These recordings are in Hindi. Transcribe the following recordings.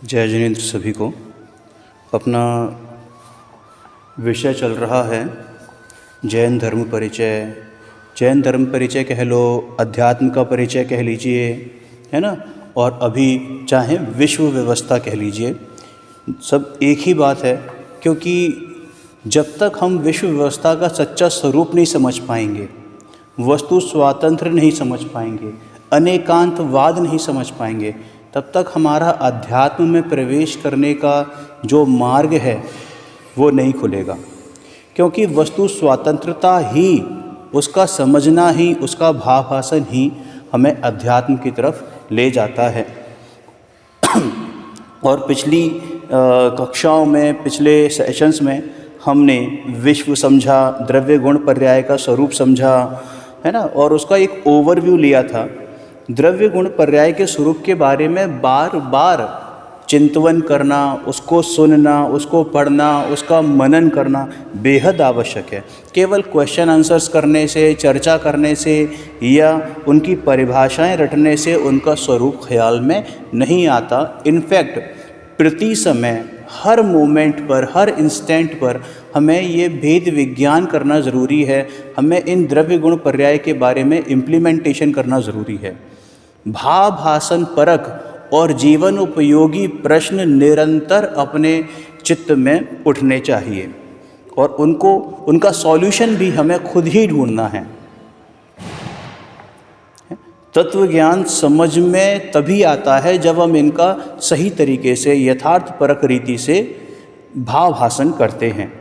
जय जिनेंद्र सभी को। अपना विषय चल रहा है जैन धर्म परिचय। जैन धर्म परिचय कह लो, अध्यात्म का परिचय कह लीजिए, है ना, और अभी चाहे विश्व व्यवस्था कह लीजिए, सब एक ही बात है। क्योंकि जब तक हम विश्व व्यवस्था का सच्चा स्वरूप नहीं समझ पाएंगे, वस्तु स्वातंत्र्य नहीं समझ पाएंगे, अनेकांतवाद नहीं समझ पाएंगे, तब तक हमारा अध्यात्म में प्रवेश करने का जो मार्ग है वो नहीं खुलेगा। क्योंकि वस्तु स्वतंत्रता ही, उसका समझना ही, उसका भावासन ही हमें अध्यात्म की तरफ ले जाता है। और पिछली कक्षाओं में, पिछले सेशंस में हमने विश्व समझा, द्रव्य गुण पर्याय का स्वरूप समझा, है ना, और उसका एक ओवरव्यू लिया था। द्रव्य गुण पर्याय के स्वरूप के बारे में बार बार चिंतन करना, उसको सुनना, उसको पढ़ना, उसका मनन करना बेहद आवश्यक है। केवल क्वेश्चन आंसर्स करने से, चर्चा करने से या उनकी परिभाषाएं रटने से उनका स्वरूप ख्याल में नहीं आता। इनफैक्ट प्रति समय, हर मोमेंट पर, हर इंस्टेंट पर हमें ये भेद विज्ञान करना ज़रूरी है। हमें इन द्रव्य गुण पर्याय के बारे में इम्प्लीमेंटेशन करना ज़रूरी है। भावासन परक और जीवन उपयोगी प्रश्न निरंतर अपने चित्त में उठने चाहिए और उनका सॉल्यूशन भी हमें खुद ही ढूंढना है। तत्व ज्ञान समझ में तभी आता है जब हम इनका सही तरीके से, यथार्थ परक रीति से भावासन करते हैं।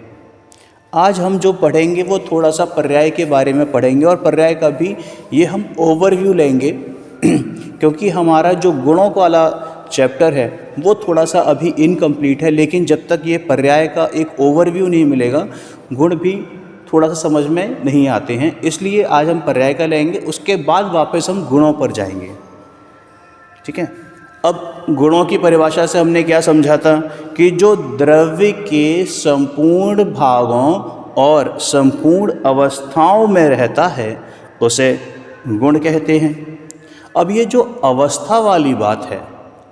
आज हम जो पढ़ेंगे वो थोड़ा सा पर्याय के बारे में पढ़ेंगे और पर्याय का भी ये हम ओवरव्यू लेंगे क्योंकि हमारा जो गुणों वाला चैप्टर है वो थोड़ा सा अभी इनकम्प्लीट है। लेकिन जब तक ये पर्याय का एक ओवरव्यू नहीं मिलेगा, गुण भी थोड़ा सा समझ में नहीं आते हैं। इसलिए आज हम पर्याय का लेंगे, उसके बाद वापस हम गुणों पर जाएंगे। ठीक है। अब गुणों की परिभाषा से हमने क्या समझा था कि जो द्रव्य के संपूर्ण भागों और संपूर्ण अवस्थाओं में रहता है उसे गुण कहते हैं। अब ये जो अवस्था वाली बात है,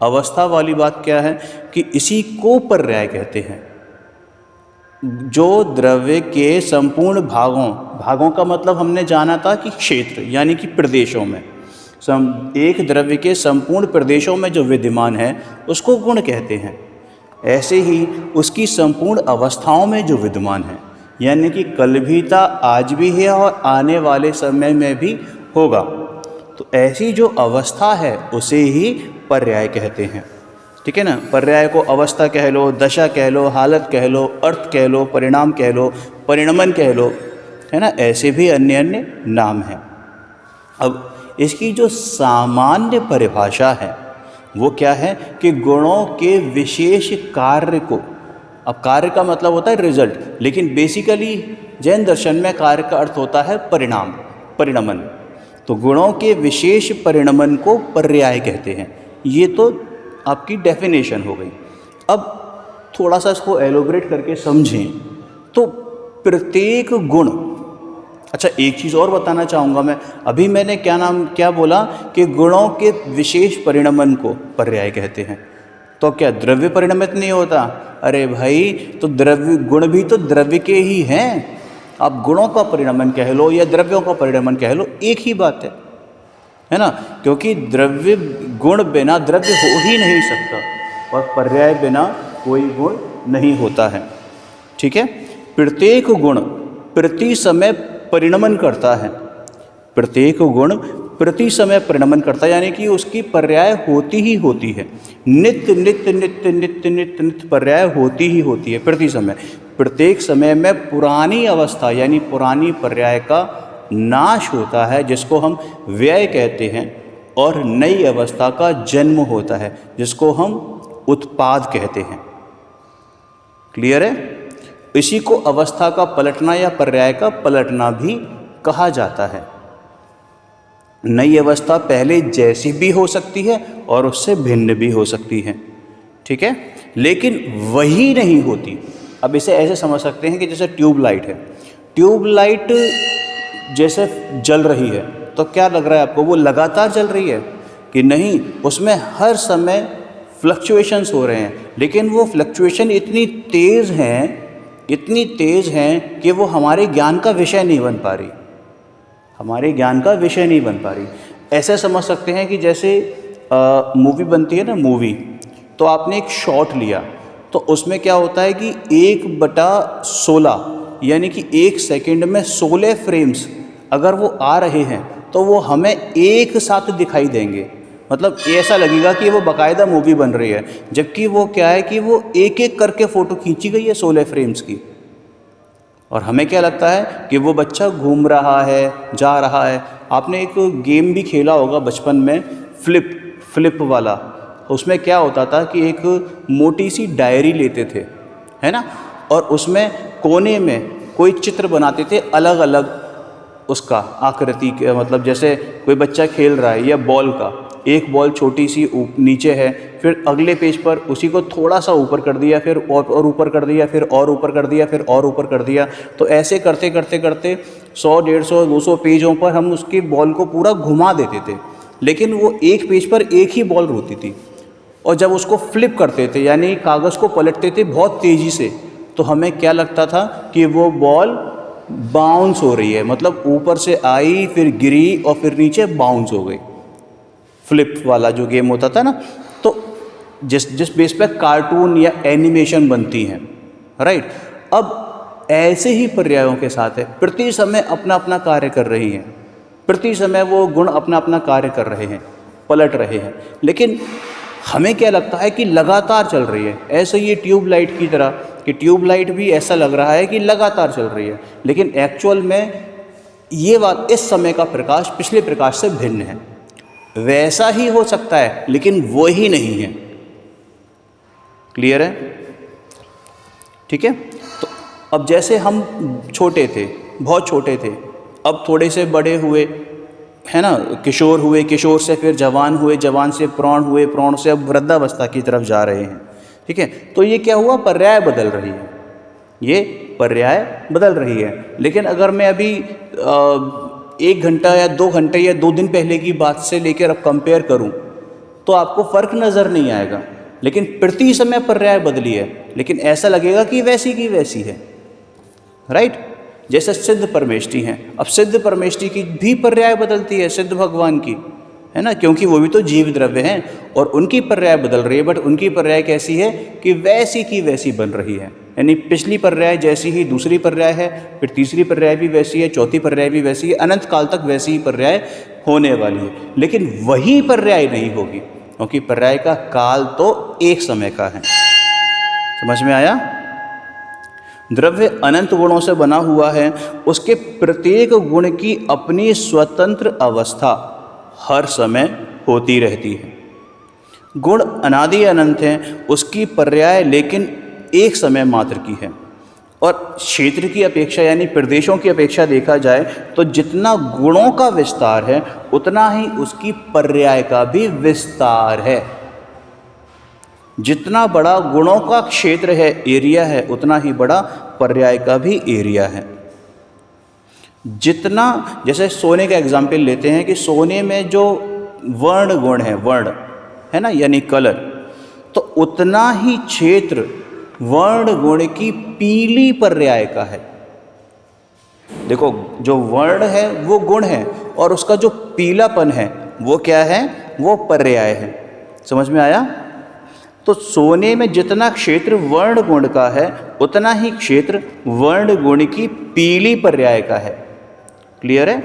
अवस्था वाली बात क्या है कि इसी को पर्याय कहते हैं। जो द्रव्य के संपूर्ण भागों का मतलब हमने जाना था कि क्षेत्र, यानी कि प्रदेशों में, एक द्रव्य के संपूर्ण प्रदेशों में जो विद्यमान है उसको गुण कहते हैं। ऐसे ही उसकी संपूर्ण अवस्थाओं में जो विद्यमान है, यानी कि कल भी था, आज भी है और आने वाले समय में भी होगा, तो ऐसी जो अवस्था है उसे ही पर्याय कहते हैं। ठीक है ना। पर्याय को अवस्था कह लो, दशा कह लो, हालत कह लो, अर्थ कह लो, परिणाम कह लो, परिणमन कह लो, है ना, ऐसे भी अन्य अन्य नाम हैं। अब इसकी जो सामान्य परिभाषा है वो क्या है कि गुणों के विशेष कार्य को, अब कार्य का मतलब होता है रिजल्ट, लेकिन बेसिकली जैन दर्शन में कार्य का अर्थ होता है परिणाम, परिणमन। तो गुणों के विशेष परिणमन को पर्याय कहते हैं। ये तो आपकी डेफिनेशन हो गई। अब थोड़ा सा इसको एलोबरेट करके समझें तो प्रत्येक गुण, अच्छा एक चीज़ और बताना चाहूँगा मैं, अभी मैंने क्या बोला कि गुणों के विशेष परिणमन को पर्याय कहते हैं। तो क्या द्रव्य परिणमित नहीं होता? अरे भाई, तो द्रव्य गुण भी तो द्रव्य के ही हैं। आप गुणों का परिणमन कह लो या द्रव्यों का परिणमन कह लो, एक ही बात है ना। क्योंकि द्रव्य गुण बिना द्रव्य हो ही नहीं सकता और पर्याय बिना कोई गुण नहीं होता है। ठीक है। प्रत्येक गुण प्रति समय परिणमन करता है। प्रत्येक गुण प्रति समय परिणमन करता है, यानी कि उसकी पर्याय होती ही होती है। नित्य नित्य नित्य नित्य नित्य नित्य पर्याय होती ही होती है प्रति समय। प्रत्येक समय में पुरानी अवस्था यानी पुरानी पर्याय का नाश होता है, जिसको हम व्यय कहते हैं, और नई अवस्था का जन्म होता है, जिसको हम उत्पाद कहते हैं। क्लियर है। इसी को अवस्था का पलटना या पर्याय का पलटना भी कहा जाता है। नई अवस्था पहले जैसी भी हो सकती है और उससे भिन्न भी हो सकती है। ठीक है। लेकिन वही नहीं होती। अब इसे ऐसे समझ सकते हैं कि जैसे ट्यूबलाइट है, ट्यूबलाइट जैसे जल रही है तो क्या लग रहा है आपको, वो लगातार जल रही है कि नहीं? उसमें हर समय फ्लक्चुएशंस हो रहे हैं, लेकिन वो फ्लक्चुएशन इतनी तेज़ हैं कि वो हमारे ज्ञान का विषय नहीं बन पा रही, हमारे ज्ञान का विषय नहीं बन पा रही। ऐसे समझ सकते हैं कि जैसे मूवी बनती है ना, मूवी, तो आपने एक शॉट लिया, तो उसमें क्या होता है कि 1/16 यानी कि 1 सेकंड में 16 फ्रेम्स अगर वो आ रहे हैं तो वो हमें एक साथ दिखाई देंगे। मतलब ऐसा लगेगा कि वो बाकायदा मूवी बन रही है, जबकि वो क्या है कि वो एक एक करके फ़ोटो खींची गई है 16 फ्रेम्स की। और हमें क्या लगता है कि वो बच्चा घूम रहा है, जा रहा है। आपने एक गेम भी खेला होगा बचपन में, फ्लिप वाला। उसमें क्या होता था कि एक मोटी सी डायरी लेते थे, है ना, और उसमें कोने में कोई चित्र बनाते थे अलग अलग उसका आकृति के, मतलब जैसे कोई बच्चा खेल रहा है या बॉल का, एक बॉल छोटी सी नीचे है, फिर अगले पेज पर उसी को थोड़ा सा ऊपर कर दिया, फिर और ऊपर कर दिया, फिर और ऊपर कर दिया, फिर और ऊपर कर दिया। तो ऐसे करते करते करते 100, 150, 200 पेजों पर हम उसकी बॉल को पूरा घुमा देते थे, लेकिन वो एक पेज पर एक ही बॉल होती थी। और जब उसको फ्लिप करते थे यानी कागज़ को पलटते थे बहुत तेज़ी से, तो हमें क्या लगता था कि वो बॉल बाउंस हो रही है, मतलब ऊपर से आई, फिर गिरी और फिर नीचे बाउंस हो गई। फ्लिप वाला जो गेम होता था ना, तो जिस बेस पे कार्टून या एनिमेशन बनती हैं, राइट। अब ऐसे ही पर्यायों के साथ है, प्रति समय अपना अपना कार्य कर रही हैं, प्रति समय वो गुण अपना अपना कार्य कर रहे हैं, पलट रहे हैं, लेकिन हमें क्या लगता है कि लगातार चल रही है। ऐसे ये ट्यूबलाइट की तरह, कि ट्यूबलाइट भी ऐसा लग रहा है कि लगातार चल रही है, लेकिन एक्चुअल में ये बात, इस समय का प्रकाश पिछले प्रकाश से भिन्न है। वैसा ही हो सकता है लेकिन वो ही नहीं है। क्लियर है? ठीक है। तो अब जैसे हम छोटे थे, बहुत छोटे थे, अब थोड़े से बड़े हुए, है ना, किशोर हुए, किशोर से फिर जवान हुए, जवान से प्रौढ़ हुए, प्रौढ़ से अब वृद्धावस्था की तरफ जा रहे हैं। ठीक है। तो ये क्या हुआ, पर्याय बदल रही है, ये पर्याय बदल रही है। लेकिन अगर मैं अभी 1 घंटा या 2 घंटे या 2 दिन पहले की बात से लेकर अब कंपेयर करूं, तो आपको फ़र्क नज़र नहीं आएगा, लेकिन प्रति समय पर्याय बदली है, लेकिन ऐसा लगेगा कि वैसी की वैसी है, राइट। जैसे सिद्ध परमेष्टि हैं, अब सिद्ध परमेष्टि की भी पर्याय बदलती है, सिद्ध भगवान की, है ना, क्योंकि वो भी तो जीव द्रव्य हैं और उनकी पर्याय बदल रही है, बट उनकी पर्याय कैसी है कि वैसी की वैसी बन रही है। यानी पिछली पर्याय जैसी ही दूसरी पर्याय है, फिर तीसरी पर्याय भी वैसी है, चौथी पर्याय भी वैसी है, अनंत काल तक वैसी ही पर्याय होने वाली है। लेकिन वही पर्याय नहीं होगी, क्योंकि पर्याय का काल तो एक समय का है। समझ में आया? द्रव्य अनंत गुणों से बना हुआ है, उसके प्रत्येक गुण की अपनी स्वतंत्र अवस्था हर समय होती रहती है। गुण अनादि अनंत हैं, उसकी पर्याय लेकिन एक समय मात्र की है। और क्षेत्र की अपेक्षा यानी प्रदेशों की अपेक्षा देखा जाए तो जितना गुणों का विस्तार है उतना ही उसकी पर्याय का भी विस्तार है। जितना बड़ा गुणों का क्षेत्र है, एरिया है, उतना ही बड़ा पर्याय का भी एरिया है। जितना, जैसे सोने का एग्जाम्पल लेते हैं कि सोने में जो वर्ण गुण है, वर्ण है ना, यानी कलर, तो उतना ही क्षेत्र वर्ण गुण की पीली पर्याय का है। देखो, जो वर्ण है वो गुण है और उसका जो पीलापन है वो क्या है, वो पर्याय है। समझ में आया? तो सोने में जितना क्षेत्र वर्ण गुण का है उतना ही क्षेत्र वर्ण गुण की पीली पर्याय का है। क्लियर है?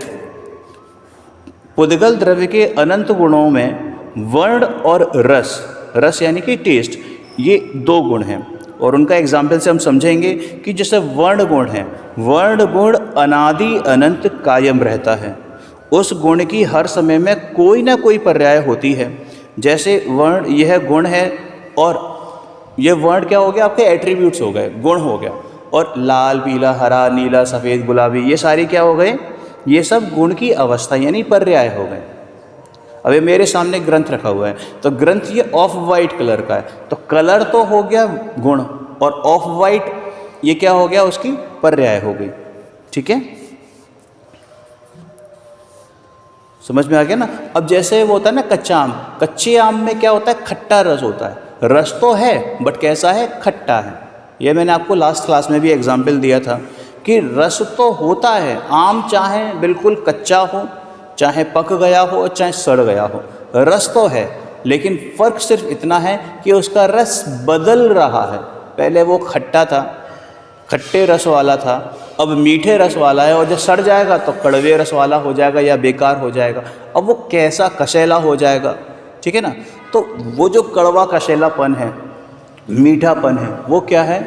पुद्गल द्रव्य के अनंत गुणों में वर्ण और रस, रस यानी कि टेस्ट, ये 2 गुण हैं। और उनका एग्जाम्पल से हम समझेंगे कि जैसे वर्ण गुण है, वर्ण गुण अनादि अनंत कायम रहता है, उस गुण की हर समय में कोई ना कोई पर्याय होती है। जैसे वर्ण, यह गुण है और ये वर्ण क्या हो गया, आपके एट्रीब्यूट्स हो गए, गुण हो गया। और लाल, पीला, हरा, नीला, सफ़ेद, गुलाबी, ये सारी क्या हो गए, ये सब गुण की अवस्था यानी पर्याय हो गए। अब ये मेरे सामने ग्रंथ रखा हुआ है, तो ग्रंथ ये ऑफ वाइट कलर का है, तो कलर तो हो गया गुण, और ऑफ वाइट ये क्या हो गया, उसकी पर्याय हो गई। ठीक है, समझ में आ गया ना? अब जैसे वो होता है ना कच्चा आम, कच्चे आम में क्या होता है, खट्टा रस होता है, रस तो है बट कैसा है, खट्टा है। ये मैंने आपको लास्ट क्लास में भी एग्जाम्पल दिया था कि रस तो होता है, आम चाहे बिल्कुल कच्चा हो, चाहे पक गया हो, चाहे सड़ गया हो, रस तो है। लेकिन फ़र्क सिर्फ इतना है कि उसका रस बदल रहा है। पहले वो खट्टा था, खट्टे रस वाला था, अब मीठे रस वाला है, और जब सड़ जाएगा तो कड़वे रस वाला हो जाएगा या बेकार हो जाएगा। अब वो कैसा, कसेला हो जाएगा, ठीक है ना। तो वो जो कड़वा कसेलापन है, मीठापन है, वो क्या है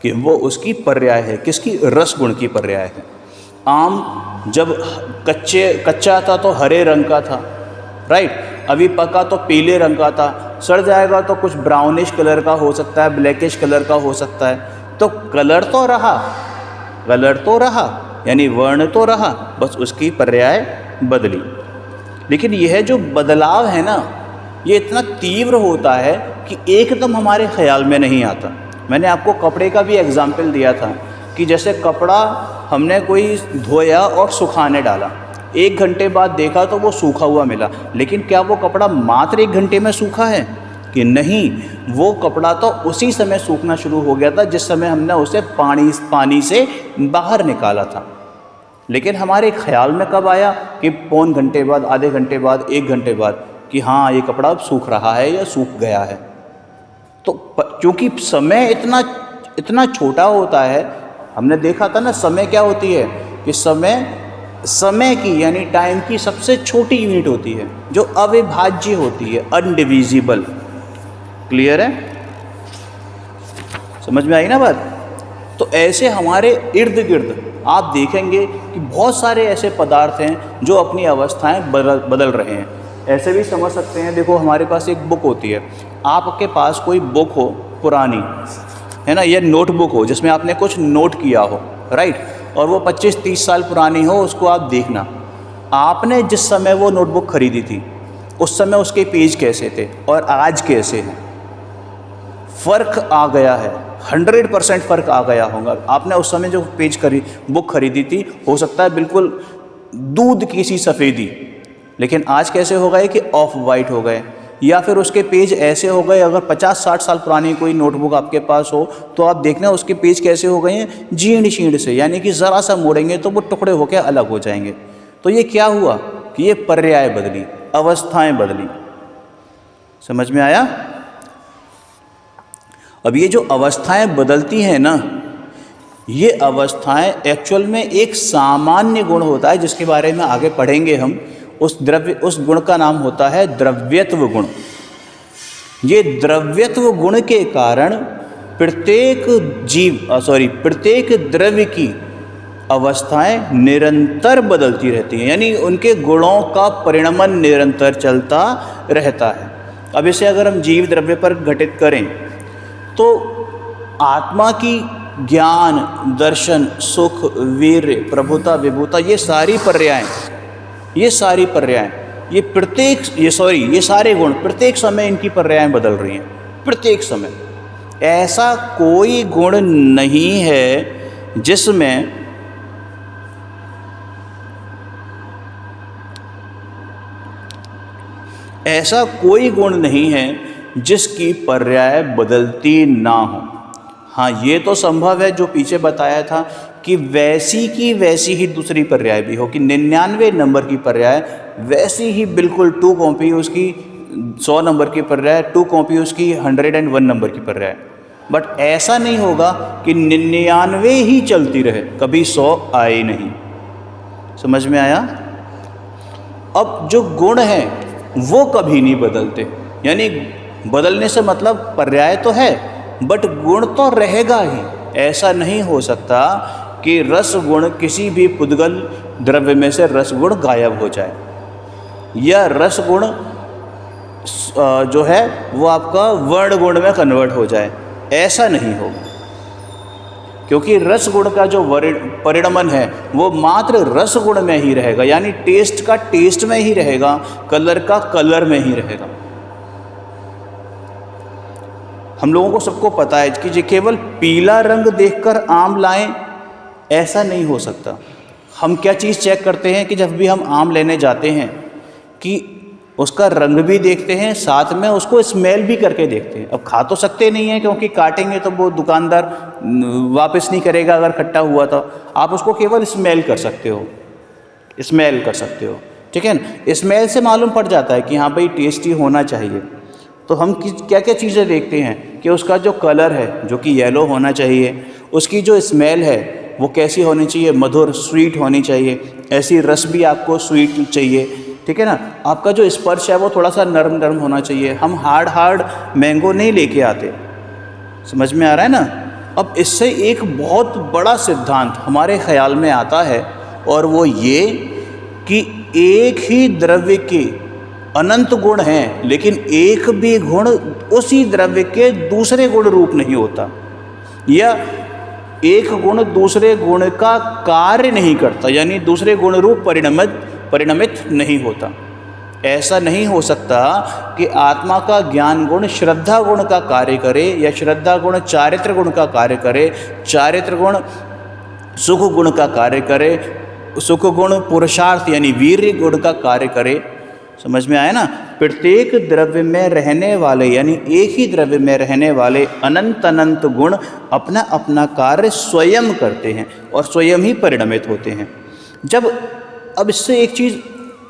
कि वो उसकी पर्याय है। किसकी? रस गुण की पर्याय है। आम जब कच्चा था तो हरे रंग का था, राइट, अभी पका तो पीले रंग का था, सड़ जाएगा तो कुछ ब्राउनिश कलर का हो सकता है, ब्लैकिश कलर का हो सकता है। तो कलर तो रहा, यानी वर्ण तो रहा, बस उसकी पर्याय बदली। लेकिन यह जो बदलाव है ना, ये इतना तीव्र होता है कि एकदम हमारे ख्याल में नहीं आता। मैंने आपको कपड़े का भी एग्जाम्पल दिया था कि जैसे कपड़ा हमने कोई धोया और सुखाने डाला, 1 घंटे बाद देखा तो वो सूखा हुआ मिला, लेकिन क्या वो कपड़ा मात्र 1 घंटे में सूखा है कि नहीं? वो कपड़ा तो उसी समय सूखना शुरू हो गया था जिस समय हमने उसे पानी से बाहर निकाला था। लेकिन हमारे ख्याल में कब आया कि पौन घंटे बाद, आधे घंटे बाद, 1 घंटे बाद, कि हाँ ये कपड़ा अब सूख रहा है या सूख गया है। तो क्योंकि समय इतना छोटा होता है, हमने देखा था ना समय क्या होती है कि समय की यानी टाइम की सबसे छोटी यूनिट होती है जो अविभाज्य होती है, अनडिविजिबल। क्लियर है? समझ में आई ना बात? तो ऐसे हमारे इर्द गिर्द आप देखेंगे कि बहुत सारे ऐसे पदार्थ हैं जो अपनी अवस्थाएं बदल रहे हैं। ऐसे भी समझ सकते हैं, देखो हमारे पास एक बुक होती है, आपके पास कोई बुक हो पुरानी, है ना, या नोटबुक हो जिसमें आपने कुछ नोट किया हो, राइट, और वो 25-30 साल पुरानी हो, उसको आप देखना, आपने जिस समय वो नोटबुक खरीदी थी उस समय उसके पेज कैसे थे और आज कैसे हैं, फ़र्क आ गया है, 100% फ़र्क आ गया होगा। आपने उस समय जो बुक खरीदी थी, हो सकता है बिल्कुल दूध की सी सफ़ेदी, लेकिन आज कैसे हो गए कि ऑफ वाइट हो गए, या फिर उसके पेज ऐसे हो गए, अगर 50-60 साल पुरानी कोई नोटबुक आपके पास हो तो आप देखना उसके पेज कैसे हो गए हैं, जीर्ण शीर्ण से, यानी कि ज़रा सा मोड़ेंगे तो वो टुकड़े होकर अलग हो जाएंगे। तो ये क्या हुआ कि ये पर्याय बदली, अवस्थाएं बदली। समझ में आया? अब ये जो अवस्थाएं बदलती हैं ना, ये अवस्थाएं एक्चुअल में एक सामान्य गुण होता है जिसके बारे में आगे पढ़ेंगे हम। उस गुण का नाम होता है द्रव्यत्व गुण। ये द्रव्यत्व गुण के कारण प्रत्येक द्रव्य की अवस्थाएं निरंतर बदलती रहती हैं, यानी उनके गुणों का परिणमन निरंतर चलता रहता है। अब इसे अगर हम जीव द्रव्य पर घटित करें तो आत्मा की ज्ञान, दर्शन, सुख, वीर्य, प्रभुता, विभुता, ये सारी पर्यायें, ये सारे गुण प्रत्येक समय इनकी पर्यायें बदल रही हैं। प्रत्येक समय ऐसा कोई गुण नहीं है जिसमें जिसकी पर्याय बदलती ना हो। हाँ, ये तो संभव है जो पीछे बताया था कि वैसी की वैसी ही दूसरी पर्याय भी हो, कि 99 नंबर की पर्याय वैसी ही बिल्कुल 2 कॉपी उसकी 100 नंबर की पर्याय, 2 कॉपी उसकी 101 नंबर की पर्याय। बट ऐसा नहीं होगा कि 99 ही चलती रहे, कभी 100 आए नहीं। समझ में आया? अब जो गुण हैं वो कभी नहीं बदलते, यानी बदलने से मतलब पर्याय तो है बट गुण तो रहेगा ही। ऐसा नहीं हो सकता कि रस गुण किसी भी पुद्गल द्रव्य में से रस गुण गायब हो जाए, या रस गुण जो है वो आपका वर्ण गुण में कन्वर्ट हो जाए। ऐसा नहीं होगा, क्योंकि रस गुण का जो परिणमन है वो मात्र रस गुण में ही रहेगा, यानी टेस्ट का टेस्ट में ही रहेगा, कलर का कलर में ही रहेगा। हम लोगों को सबको पता है कि जो केवल पीला रंग देखकर आम लाएं, ऐसा नहीं हो सकता। हम क्या चीज़ चेक करते हैं कि जब भी हम आम लेने जाते हैं कि उसका रंग भी देखते हैं, साथ में उसको स्मेल भी करके देखते हैं। अब खा तो सकते नहीं हैं क्योंकि काटेंगे तो वो दुकानदार वापस नहीं करेगा अगर खट्टा हुआ तो। आप उसको केवल स्मेल कर सकते हो, स्मेल कर सकते हो, ठीक है ना। स्मेल से मालूम पड़ जाता है कि हाँ भाई टेस्टी होना चाहिए। तो हम क्या क्या चीज़ें देखते हैं कि उसका जो कलर है जो कि येलो होना चाहिए, उसकी जो स्मेल है वो कैसी होनी चाहिए, मधुर स्वीट होनी चाहिए, ऐसी रस भी आपको स्वीट चाहिए, ठीक है ना। आपका जो स्पर्श है वो थोड़ा सा नरम नरम होना चाहिए। हम हार्ड मैंगो नहीं लेके आते, समझ में आ रहा है ना। अब इससे एक बहुत बड़ा सिद्धांत हमारे ख्याल में आता है और वो ये कि एक ही द्रव्य के अनंत गुण हैं, लेकिन एक भी गुण उसी द्रव्य के दूसरे गुण रूप नहीं होता, या एक गुण दूसरे गुण का कार्य नहीं करता, यानी दूसरे गुण रूप परिणमित नहीं होता। ऐसा नहीं हो सकता कि आत्मा का ज्ञान गुण श्रद्धा गुण का कार्य करे, या श्रद्धा गुण चारित्र गुण का कार्य करे, चारित्र गुण सुख गुण का कार्य करे, सुख गुण पुरुषार्थ यानी वीर्य गुण का कार्य करे। समझ में आया ना। प्रत्येक द्रव्य में रहने वाले, यानी एक ही द्रव्य में रहने वाले अनंत अनंत गुण अपना अपना कार्य स्वयं करते हैं और स्वयं ही परिणमित होते हैं। अब इससे एक चीज़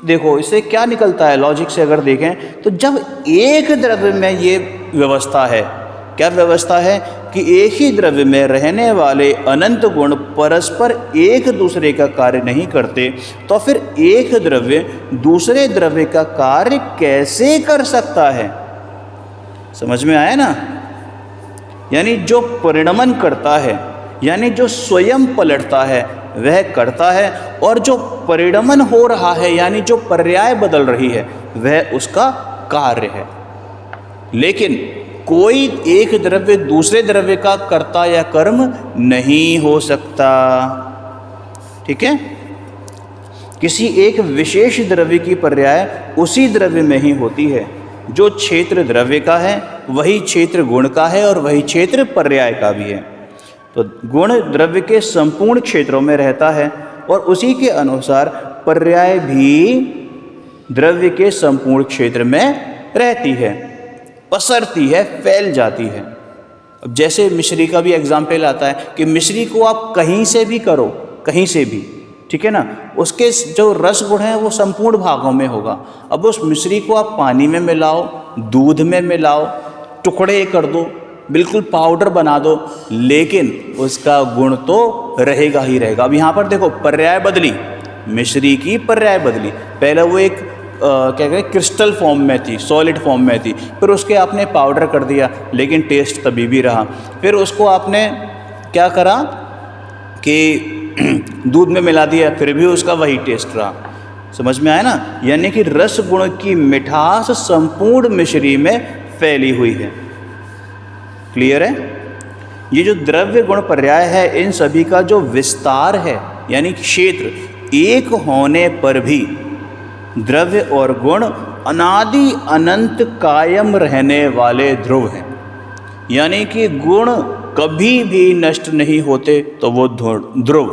देखो, इससे क्या निकलता है लॉजिक से अगर देखें तो, जब एक द्रव्य में ये व्यवस्था है, क्या व्यवस्था है कि एक ही द्रव्य में रहने वाले अनंत गुण परस्पर एक दूसरे का कार्य नहीं करते, तो फिर एक द्रव्य दूसरे द्रव्य का कार्य कैसे कर सकता है। समझ में आया ना। यानी जो परिणमन करता है, यानी जो स्वयं पलटता है वह करता है, और जो परिणमन हो रहा है यानी जो पर्याय बदल रही है वह उसका कार्य है। लेकिन कोई एक द्रव्य दूसरे द्रव्य का कर्ता या कर्म नहीं हो सकता, ठीक है। किसी एक विशेष द्रव्य की पर्याय उसी द्रव्य में ही होती है। जो क्षेत्र द्रव्य का है वही क्षेत्र गुण का है और वही क्षेत्र पर्याय का भी है। तो गुण द्रव्य के संपूर्ण क्षेत्रों में रहता है और उसी के अनुसार पर्याय भी द्रव्य के संपूर्ण क्षेत्र में रहती है, पसरती है, फैल जाती है। अब जैसे मिश्री का भी एग्जाम्पल आता है कि मिश्री को आप कहीं से भी करो, कहीं से भी, ठीक है ना, उसके जो रस गुण है वो संपूर्ण भागों में होगा। अब उस मिश्री को आप पानी में मिलाओ, दूध में मिलाओ, टुकड़े कर दो, बिल्कुल पाउडर बना दो, लेकिन उसका गुण तो रहेगा ही रहेगा। अब यहाँ पर देखो पर्याय बदली, मिश्री की पर्याय बदली। पहले वो एक क्या कहते क्रिस्टल फॉर्म में थी, सॉलिड फॉर्म में थी, फिर उसके आपने पाउडर कर दिया, लेकिन टेस्ट तभी भी रहा। फिर उसको आपने क्या करा कि दूध में मिला दिया, फिर भी उसका वही टेस्ट रहा। समझ में आया ना। यानी कि रस गुण की मिठास संपूर्ण मिश्री में फैली हुई है। क्लियर है। ये जो द्रव्य गुण पर्याय है, इन सभी का जो विस्तार है यानी क्षेत्र, एक होने पर भी द्रव्य और गुण अनादि अनंत कायम रहने वाले ध्रुव हैं। यानी कि गुण कभी भी नष्ट नहीं होते तो वो ध्रुव,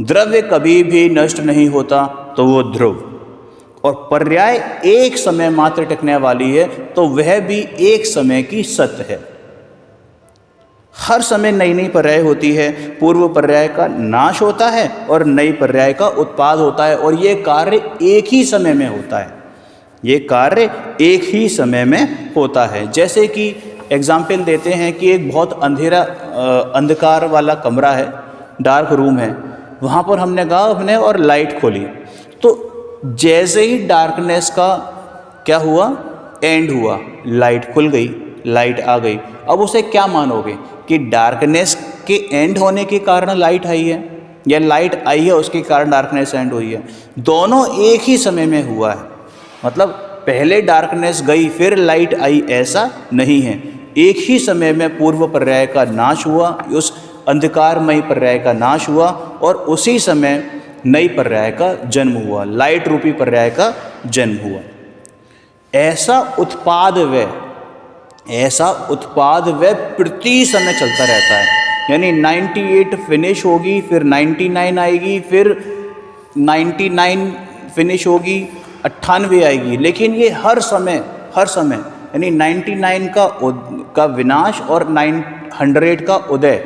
द्रव्य कभी भी नष्ट नहीं होता तो वो ध्रुव, और पर्याय एक समय मात्र टिकने वाली है तो वह भी एक समय की सत्य है। हर समय नई नई पर्याय होती है, पूर्व पर्याय का नाश होता है और नई पर्याय का उत्पाद होता है, और ये कार्य एक ही समय में होता है। ये कार्य एक ही समय में होता है। जैसे कि एग्जाम्पल देते हैं कि एक बहुत अंधकार वाला कमरा है, डार्क रूम है, वहाँ पर हमने और लाइट खोली, तो जैसे ही डार्कनेस का क्या हुआ, एंड हुआ, लाइट खुल गई, लाइट आ गई। अब उसे क्या मानोगे कि डार्कनेस के एंड होने के कारण लाइट आई है, या लाइट आई है उसके कारण डार्कनेस एंड हुई है? दोनों एक ही समय में हुआ है। मतलब पहले डार्कनेस गई फिर लाइट आई, ऐसा नहीं है। एक ही समय में पूर्व पर्याय का नाश हुआ, उस अंधकारमय पर्याय का नाश हुआ, और उसी समय नई पर्याय का जन्म हुआ, लाइट रूपी पर्याय का जन्म हुआ। ऐसा उत्पाद वह प्रति समय चलता रहता है। यानी 98 फिनिश होगी, फिर 99 आएगी, फिर 99 फिनिश होगी, 98 आएगी, लेकिन ये हर समय यानी 99 का विनाश और 100 का उदय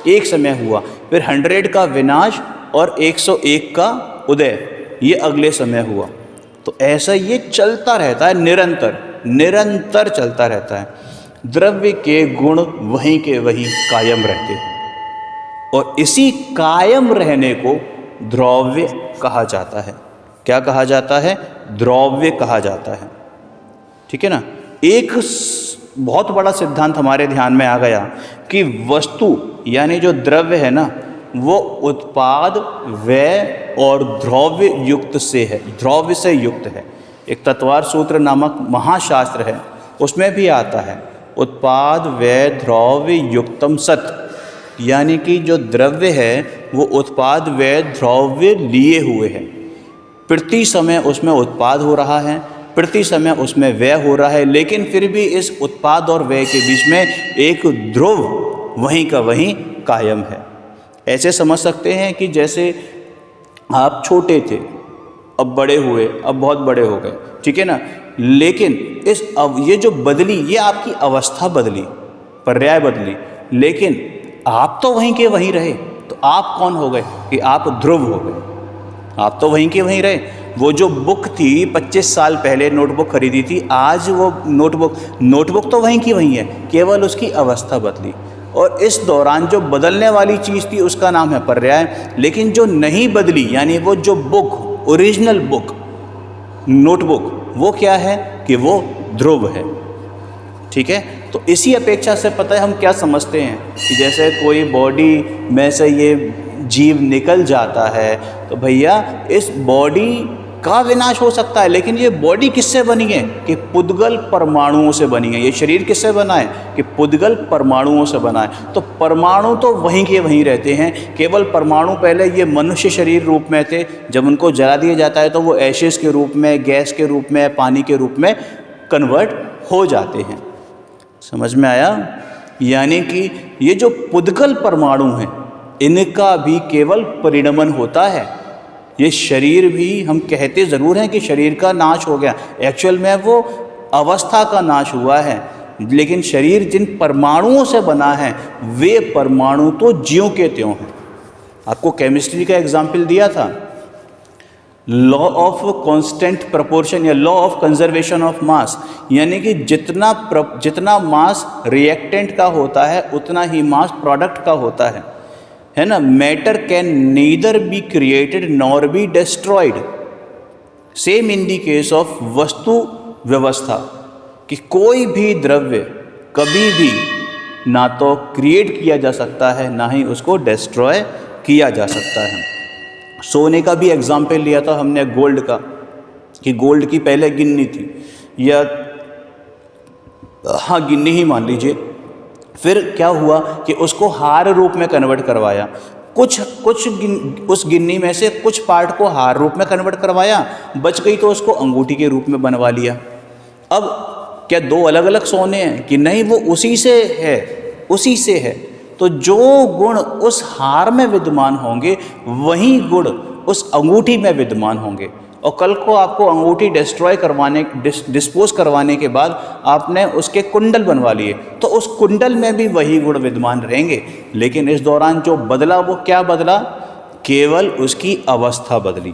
एक समय हुआ, फिर 100 का विनाश और 101 का उदय ये अगले समय हुआ। तो ऐसा ये चलता रहता है, निरंतर चलता रहता है। द्रव्य के गुण वहीं के वहीं कायम रहते हैं और इसी कायम रहने को द्रव्य कहा जाता है। क्या कहा जाता है? द्रव्य कहा जाता है। ठीक है ना। एक बहुत बड़ा सिद्धांत हमारे ध्यान में आ गया कि वस्तु यानी जो द्रव्य है ना, वो उत्पाद, व्यय और द्रव्य युक्त से है, द्रव्य से युक्त है। एक तत्वार सूत्र नामक महाशास्त्र है, उसमें भी आता है उत्पाद व्यय द्रव्य युक्तम सत, यानी कि जो द्रव्य है वो उत्पाद व्यय द्रव्य लिए हुए है। प्रति समय उसमें उत्पाद हो रहा है, प्रति समय उसमें व्यय हो रहा है, लेकिन फिर भी इस उत्पाद और व्यय के बीच में एक ध्रुव वहीं का वहीं कायम है। ऐसे समझ सकते हैं कि जैसे आप छोटे थे, अब बड़े हुए, अब बहुत बड़े हो गए, ठीक है ना। लेकिन ये जो बदली, ये आपकी अवस्था बदली, पर्याय बदली, लेकिन आप तो वहीं के वहीं रहे। तो आप कौन हो गए? कि आप ध्रुव हो गए। आप तो वहीं के वहीं रहे। वो जो बुक थी 25 साल पहले नोटबुक खरीदी थी, आज वो नोटबुक तो वहीं की वहीं है, केवल उसकी अवस्था बदली। और इस दौरान जो बदलने वाली चीज़ थी उसका नाम है पर्याय, लेकिन जो नहीं बदली यानी वो जो बुक, ओरिजिनल बुक, नोटबुक, वो क्या है? कि वो ध्रुव है। ठीक है। तो इसी अपेक्षा से पता है हम क्या समझते हैं कि जैसे कोई बॉडी में से ये जीव निकल जाता है तो भैया इस बॉडी का विनाश हो सकता है, लेकिन ये बॉडी किससे बनी है? कि पुद्गल परमाणुओं से बनी है। ये शरीर किससे बना है? कि पुद्गल परमाणुओं से बना है। तो परमाणु तो वहीं के वहीं रहते हैं, केवल परमाणु पहले ये मनुष्य शरीर रूप में थे, जब उनको जला दिया जाता है तो वो एशेस के रूप में, गैस के रूप में, पानी के रूप में कन्वर्ट हो जाते हैं। समझ में आया? यानी कि ये जो पुद्गल परमाणु हैं इनका भी केवल परिणमन होता है। ये शरीर भी, हम कहते ज़रूर हैं कि शरीर का नाश हो गया, एक्चुअल में वो अवस्था का नाश हुआ है, लेकिन शरीर जिन परमाणुओं से बना है वे परमाणु तो ज्यों के त्यों हैं। आपको केमिस्ट्री का एग्जाम्पल दिया था, लॉ ऑफ कांस्टेंट प्रोपोर्शन या law of conservation of mass, यानी कि जितना मास रिएक्टेंट का होता है उतना ही मास प्रोडक्ट का होता है ना। Matter can neither be created nor be destroyed, same in the case of वस्तु व्यवस्था, कि कोई भी द्रव्य कभी भी ना तो क्रिएट किया जा सकता है ना ही उसको डिस्ट्रॉय किया जा सकता है। सोने का भी एग्जाम्पल लिया था हमने गोल्ड का, कि गोल्ड की पहले गिन्नी थी, या हाँ गिन्नी ही मान लीजिए, फिर क्या हुआ कि उसको हार रूप में कन्वर्ट करवाया, उस गिन्नी में से कुछ पार्ट को हार रूप में कन्वर्ट करवाया, बच गई तो उसको अंगूठी के रूप में बनवा लिया। अब क्या दो अलग अलग सोने हैं? कि नहीं, वो उसी से है। तो जो गुण उस हार में विद्यमान होंगे वही गुण उस अंगूठी में विद्यमान होंगे। और कल को आपको अंगूठी डिस्पोज करवाने के बाद आपने उसके कुंडल बनवा लिए तो उस कुंडल में भी वही गुण विद्यमान रहेंगे, लेकिन इस दौरान जो बदला वो क्या बदला? केवल उसकी अवस्था बदली,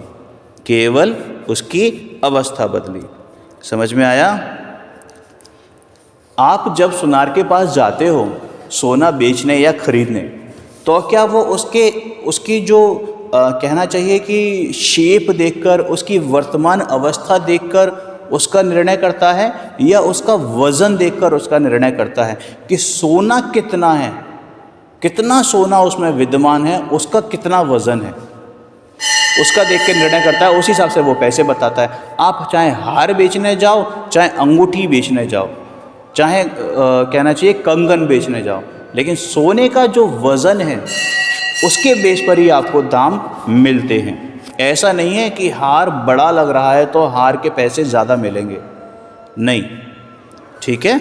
केवल उसकी अवस्था बदली। समझ में आया? आप जब सुनार के पास जाते हो सोना बेचने या खरीदने, तो क्या वो उसकी जो कहना चाहिए कि शेप देखकर, उसकी वर्तमान अवस्था देखकर उसका निर्णय करता है, या उसका वज़न देखकर उसका निर्णय करता है कि सोना कितना है, कितना सोना उसमें विद्यमान है, उसका कितना वज़न है, उसका देख के निर्णय करता है। उसी हिसाब से वो पैसे बताता है। आप चाहे हार बेचने जाओ, चाहे अंगूठी बेचने जाओ, चाहे कहना चाहिए कंगन बेचने जाओ, लेकिन सोने का जो वज़न है उसके बेस पर ही आपको दाम मिलते हैं। ऐसा नहीं है कि हार बड़ा लग रहा है तो हार के पैसे ज़्यादा मिलेंगे, नहीं। ठीक है।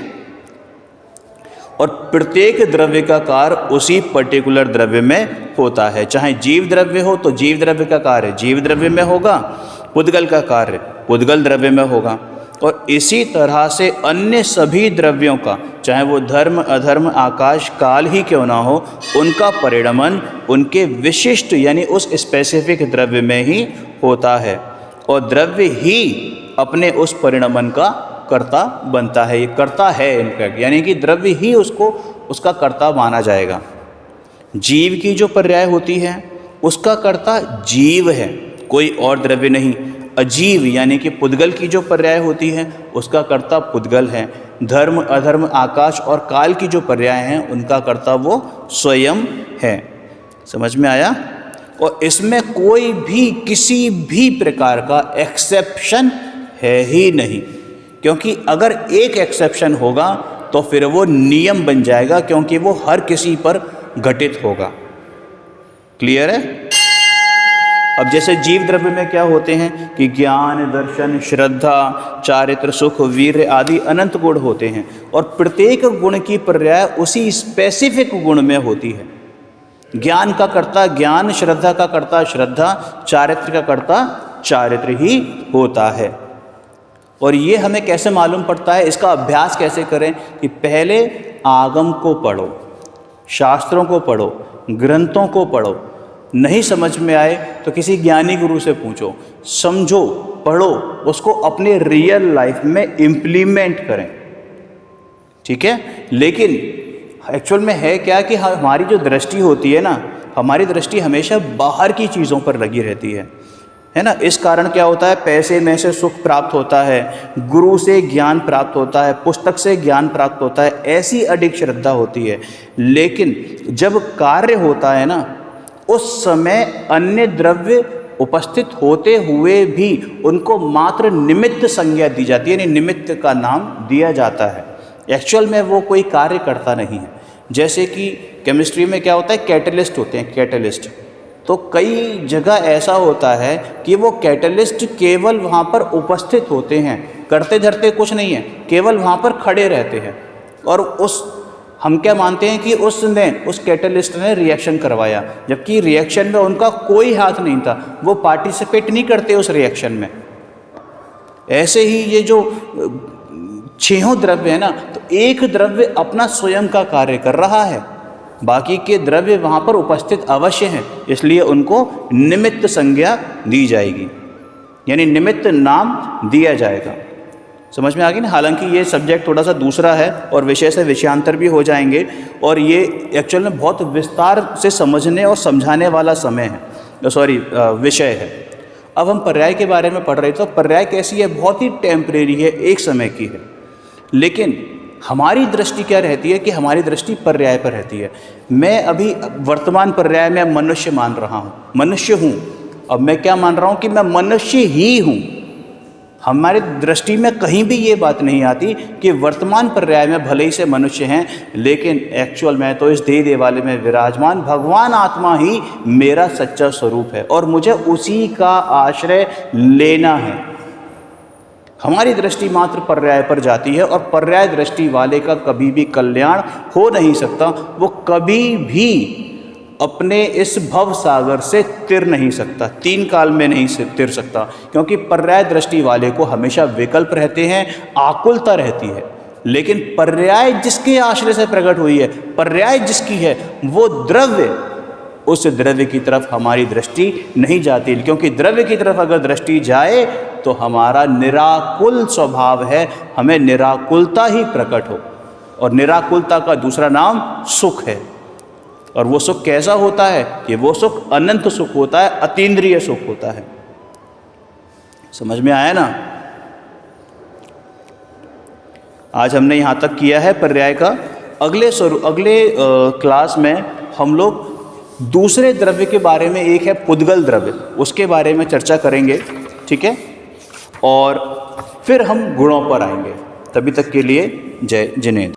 और प्रत्येक द्रव्य का कार्य उसी पर्टिकुलर द्रव्य में होता है। चाहे जीव द्रव्य हो तो जीव द्रव्य का कार्य जीव द्रव्य में होगा, पुद्गल का कार्य पुद्गल द्रव्य में होगा। और इसी तरह से अन्य सभी द्रव्यों का, चाहे वो धर्म अधर्म आकाश काल ही क्यों ना हो, उनका परिणमन उनके विशिष्ट यानी उस स्पेसिफिक द्रव्य में ही होता है, और द्रव्य ही अपने उस परिणमन का कर्ता बनता है। ये कर्ता है इनफैक्ट, यानी कि द्रव्य ही उसको उसका कर्ता माना जाएगा। जीव की जो पर्याय होती है उसका कर्ता जीव है, कोई और द्रव्य नहीं। अजीव यानी कि पुद्गल की जो पर्याय होती है उसका कर्ता पुद्गल है। धर्म अधर्म आकाश और काल की जो पर्याय हैं उनका कर्ता वो स्वयं है। समझ में आया? और इसमें कोई भी किसी भी प्रकार का एक्सेप्शन है ही नहीं, क्योंकि अगर एक एक्सेप्शन होगा तो फिर वो नियम बन जाएगा, क्योंकि वो हर किसी पर घटित होगा। क्लियर है? अब जैसे जीव द्रव्य में क्या होते हैं कि ज्ञान दर्शन श्रद्धा चारित्र सुख वीर्य आदि अनंत गुण होते हैं, और प्रत्येक गुण की पर्याय उसी स्पेसिफिक गुण में होती है। ज्ञान का कर्ता ज्ञान, श्रद्धा का कर्ता श्रद्धा, चारित्र का कर्ता चारित्र ही होता है। और ये हमें कैसे मालूम पड़ता है, इसका अभ्यास कैसे करें कि पहले आगम को पढ़ो, शास्त्रों को पढ़ो, ग्रंथों को पढ़ो। नहीं समझ में आए तो किसी ज्ञानी गुरु से पूछो, समझो, पढ़ो, उसको अपने रियल लाइफ में इम्प्लीमेंट करें। ठीक है? लेकिन एक्चुअल में है क्या कि हमारी जो दृष्टि होती है ना, हमारी दृष्टि हमेशा बाहर की चीज़ों पर लगी रहती है ना। इस कारण क्या होता है, पैसे में से सुख प्राप्त होता है, गुरु से ज्ञान प्राप्त होता है, पुस्तक से ज्ञान प्राप्त होता है, ऐसी अडिग श्रद्धा होती है। लेकिन जब कार्य होता है ना, उस समय अन्य द्रव्य उपस्थित होते हुए भी उनको मात्र निमित्त संज्ञा दी जाती है, यानी निमित्त का नाम दिया जाता है। एक्चुअल में वो कोई कार्य करता नहीं है। जैसे कि केमिस्ट्री में क्या होता है, कैटलिस्ट होते हैं, कैटलिस्ट। तो कई जगह ऐसा होता है कि वो कैटलिस्ट केवल वहाँ पर उपस्थित होते हैं, करते धरते कुछ नहीं है, केवल वहाँ पर खड़े रहते हैं। और हम क्या मानते हैं कि उस कैटलिस्ट ने रिएक्शन करवाया, जबकि रिएक्शन में उनका कोई हाथ नहीं था, वो पार्टिसिपेट नहीं करते उस रिएक्शन में। ऐसे ही ये जो छहों द्रव्य है ना, तो एक द्रव्य अपना स्वयं का कार्य कर रहा है, बाकी के द्रव्य वहाँ पर उपस्थित अवश्य हैं, इसलिए उनको निमित्त संज्ञा दी जाएगी, यानी निमित्त नाम दिया जाएगा। समझ में आ गई ना? हालांकि ये सब्जेक्ट थोड़ा सा दूसरा है और विषय से विषयांतर भी हो जाएंगे, और ये एक्चुअल में बहुत विस्तार से समझने और समझाने वाला विषय है। अब हम पर्याय के बारे में पढ़ रहे थे। तो पर्याय कैसी है, बहुत ही टेम्परेरी है, एक समय की है। लेकिन हमारी दृष्टि क्या रहती है कि हमारी दृष्टि पर्याय पर रहती है। मैं अभी वर्तमान पर्याय में मनुष्य मान रहा हूँ, मनुष्य हूँ। अब मैं क्या मान रहा हूँ कि मैं मनुष्य ही हूँ। हमारी दृष्टि में कहीं भी ये बात नहीं आती कि वर्तमान पर्याय में भले ही से मनुष्य हैं, लेकिन एक्चुअल में तो इस देह देवालय में विराजमान भगवान आत्मा ही मेरा सच्चा स्वरूप है, और मुझे उसी का आश्रय लेना है। हमारी दृष्टि मात्र पर्याय पर जाती है, और पर्याय दृष्टि वाले का कभी भी कल्याण हो नहीं सकता। वो कभी भी अपने इस भव सागर से तिर नहीं सकता, तीन काल में नहीं तिर सकता, क्योंकि पर्याय दृष्टि वाले को हमेशा विकल्प रहते हैं, आकुलता रहती है। लेकिन पर्याय जिसके आश्रय से प्रकट हुई है, पर्याय जिसकी है, वो द्रव्य, उस द्रव्य की तरफ हमारी दृष्टि नहीं जाती, क्योंकि द्रव्य की तरफ अगर दृष्टि जाए तो हमारा निराकुल स्वभाव है, हमें निराकुलता ही प्रकट हो। और निराकुलता का दूसरा नाम सुख है। और वो सुख कैसा होता है कि वो सुख अनंत सुख होता है, अतीन्द्रिय सुख होता है। समझ में आया ना? आज हमने यहाँ तक किया है पर्याय का। अगले क्लास में हम लोग दूसरे द्रव्य के बारे में, एक है पुद्गल द्रव्य, उसके बारे में चर्चा करेंगे। ठीक है? और फिर हम गुणों पर आएंगे। तभी तक के लिए जय जिनेंद्र।